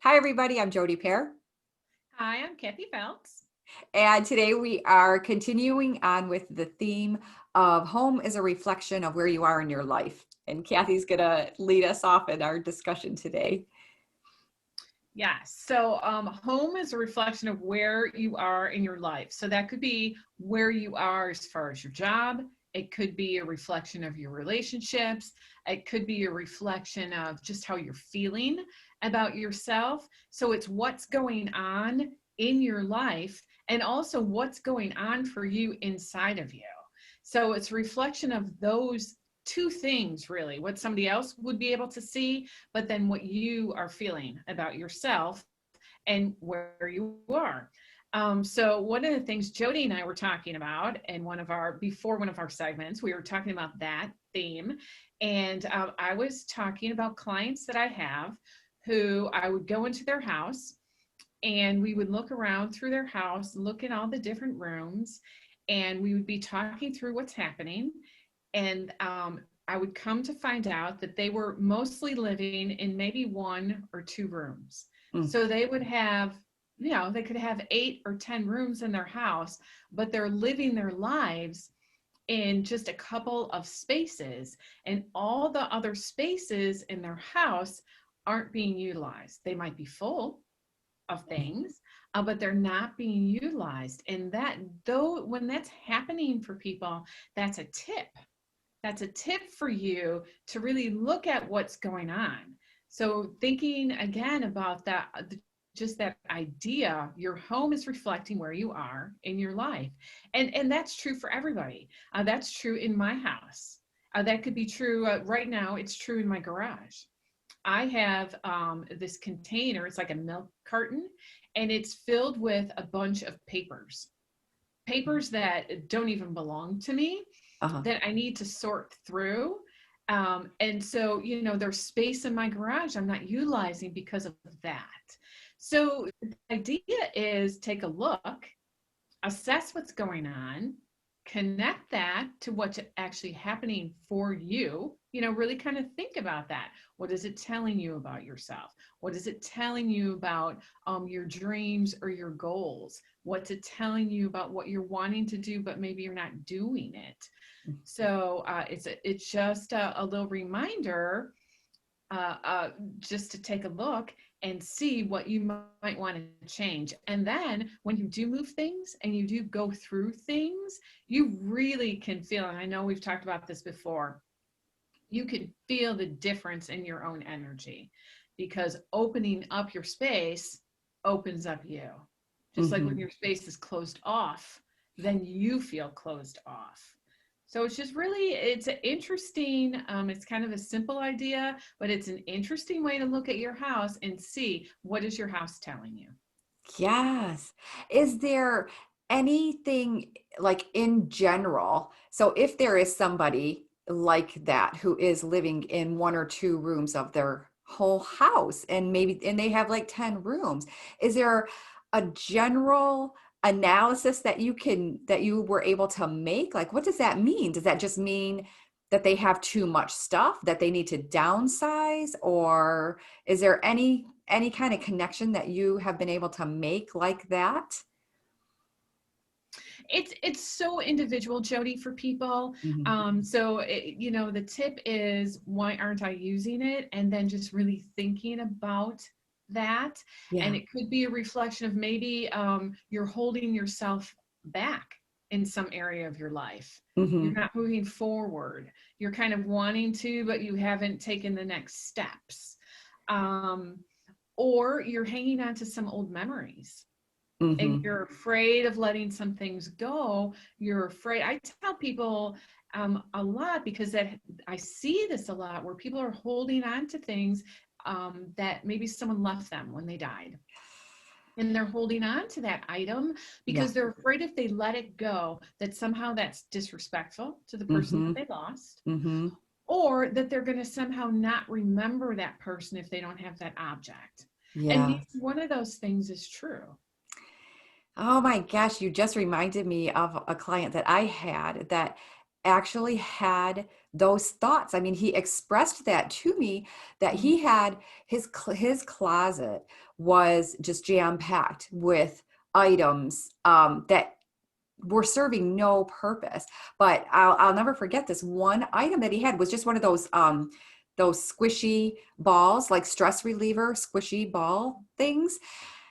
Hi, everybody. I'm Jody Pear. Hi, I'm Kathy Feltz. And today we are continuing on with the theme of home is a reflection of where you are in your life. And Kathy's going to lead us off in our discussion today. Yes. Home is a reflection of where you are in your life. So that could be where you are as far as your job. It could be a reflection of your relationships. It could be a reflection of just how you're feeling about yourself. So it's what's going on in your life and also what's going on for you inside of you. So it's a reflection of those two things, really, what somebody else would be able to see, but then what you are feeling about yourself and where you are. So one of the things Jody and I were talking about in before one of our segments, we were talking about that theme. And I was talking about clients that I have who I would go into their house and we would look around through their house, look in all the different rooms, and we would be talking through what's happening. And I would come to find out that they were mostly living in maybe one or two rooms. Mm. So they would have, they could have 8 or 10 rooms in their house, but they're living their lives in just a couple of spaces. And all the other spaces in their house aren't being utilized. They might be full of things, but they're not being utilized. And when that's happening for people, that's a tip. That's a tip for you to really look at what's going on. So thinking again about that, just that idea, your home is reflecting where you are in your life. And that's true for everybody. That's true in my house. That could be true right now. It's true in my garage. I have this container, it's like a milk carton, and it's filled with a bunch of papers that don't even belong to me, Uh-huh. that I need to sort through. And so, there's space in my garage I'm not utilizing because of that. So the idea is take a look, assess what's going on, connect that to what's actually happening for you. Really kind of think about that. What is it telling you about yourself? What is it telling you about your dreams or your goals? What's it telling you about what you're wanting to do, but maybe you're not doing it? So it's just a little reminder, just to take a look and see what you might want to change. And then when you do move things and you do go through things, you really can feel, and I know we've talked about this before, you can feel the difference in your own energy, because opening up your space opens up you. Just like when Mm-hmm. your space is closed off, then you feel closed off. So it's an interesting, it's kind of a simple idea, but it's an interesting way to look at your house and see, what is your house telling you? Yes. Is there anything like in general? So if there is somebody like that who is living in one or two rooms of their whole house and they have like 10 rooms, is there a general analysis that you were able to make? Like, what does that mean? Does that just mean that they have too much stuff, that they need to downsize, or is there any kind of connection that you have been able to make like that? It's so individual, Jody, for people. Mhm. The tip is, why aren't I using it? And then just really thinking about that. And Yeah. it could be a reflection of maybe you're holding yourself back in some area of your life. You're Hmm. not moving forward. You're kind of wanting to, but you haven't taken the next steps. Um, or you're hanging on to some old memories and Hmm. you're afraid of letting some things go. You're afraid. I tell people a lot, because that I see this a lot, where people are holding on to things that maybe someone left them when they died. And they're holding on to that item Yeah. because they're afraid if they let it go, that somehow that's disrespectful to the person that Hmm. they lost, Hmm. or that they're going to somehow not remember that person if they don't have that object. And Yeah. neither one of those things is true. Oh my gosh, you just reminded me of a client that I had that actually had those thoughts. I mean, he expressed that to me, that Mhm. he had his closet was just jam packed with items that were serving no purpose. But I'll never forget, this one item that he had was just one of those squishy balls, like stress reliever squishy ball things.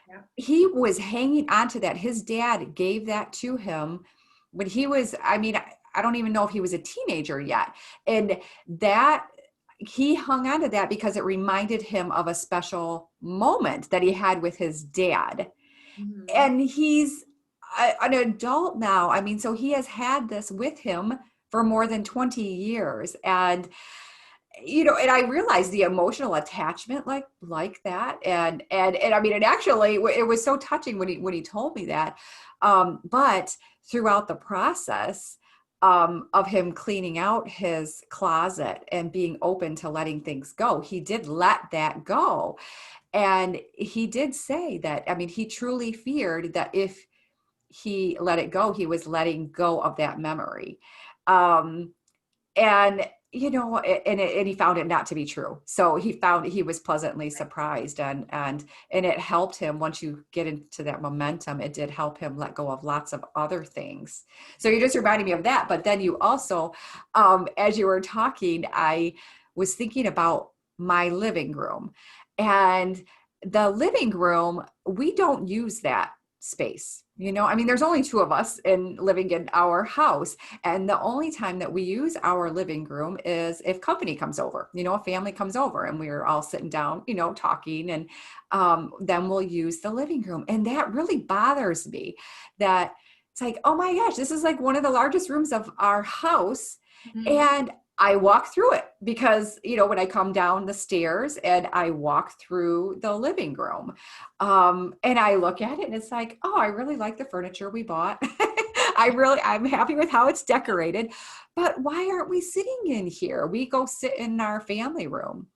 Yeah. He was hanging on to that. His dad gave that to him when he was, I mean, I don't even know if he was a teenager yet. And that he hung on to that because it reminded him of a special moment that he had with his dad. Mhm. And he's an adult now. I mean, so he has had this with him for more than 20 years. And and I realized the emotional attachment like that. And I mean, it actually, it was so touching when he told me that. But throughout the process of him cleaning out his closet and being open to letting things go, he did let that go. And he did say that, I mean, he truly feared that if he let it go, he was letting go of that memory. Um, and and he found it not to be true. So he was pleasantly surprised, and it helped him. Once you get into that momentum, it did help him let go of lots of other things. So you just reminded me of that. But then you also, as you were talking, I was thinking about my living room. And the living room, we don't use that space. I mean, there's only two of us in living in our house. And the only time that we use our living room is if company comes over, a family comes over and we're all sitting down, talking. And then we'll use the living room. And that really bothers me, that it's like, oh my gosh, this is like one of the largest rooms of our house. Mhm. And I walk through it because, when I come down the stairs and I walk through the living room, and I look at it and it's like, oh, I really like the furniture we bought. I'm happy with how it's decorated, but why aren't we sitting in here? We go sit in our family room.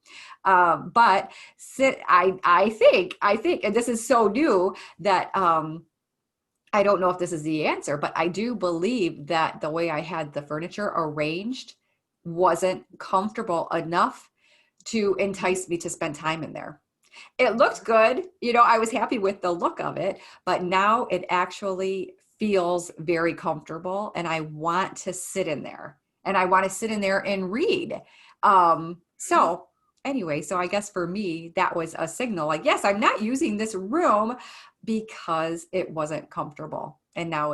But I think, and this is so new that, I don't know if this is the answer, but I do believe that the way I had the furniture arranged wasn't comfortable enough to entice me to spend time in there. It looked Mhm. good. I was happy with the look of it, but now it actually feels very comfortable and I want to sit in there and I want to sit in there and read. So anyway, so I guess for me, that was a signal like, yes, I'm not using this room because it wasn't comfortable. And now,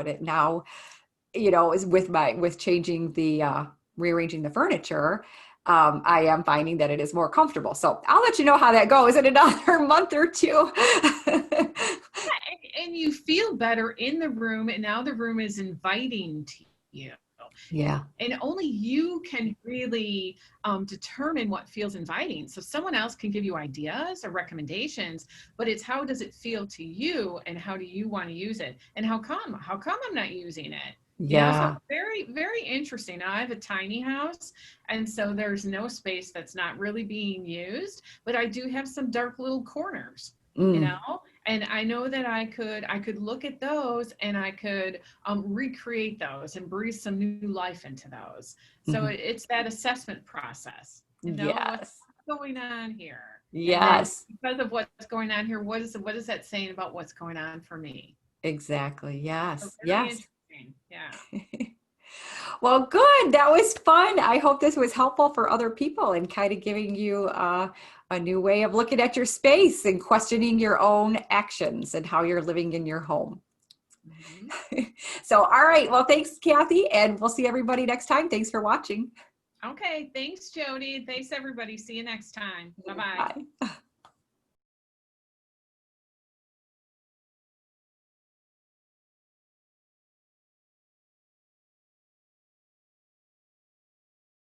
is with changing the, rearranging the furniture, I am finding that it is more comfortable. So I'll let you know how that goes in another month or two. And you feel better in the room, and now the room is inviting to you. Yeah. And only you can really determine what feels inviting. So someone else can give you ideas or recommendations, but it's how does it feel to you, and how do you want to use it, and how come I'm not using it? So Yeah. very, very interesting. Now, I have a tiny house, and so there's no space that's not really being used, but I do have some dark little corners, you know, Mm. and I know that I could look at those, and I could recreate those and breathe some new life into those. So Mhm. it's that assessment process, what's Yes. going on here, and then Yes. because of what's going on here, what is that saying about what's going on for me? Exactly. So Yes. very Yes. interesting. Yeah. Well, good. That was fun. I hope this was helpful for other people and kind of giving you a new way of looking at your space and questioning your own actions and how you're living in your home. Mhm. So, all right. Well, thanks, Kathy, and we'll see everybody next time. Thanks for watching. Okay. Thanks, Jody. Thanks, everybody. See you next time. Bye bye. Bye.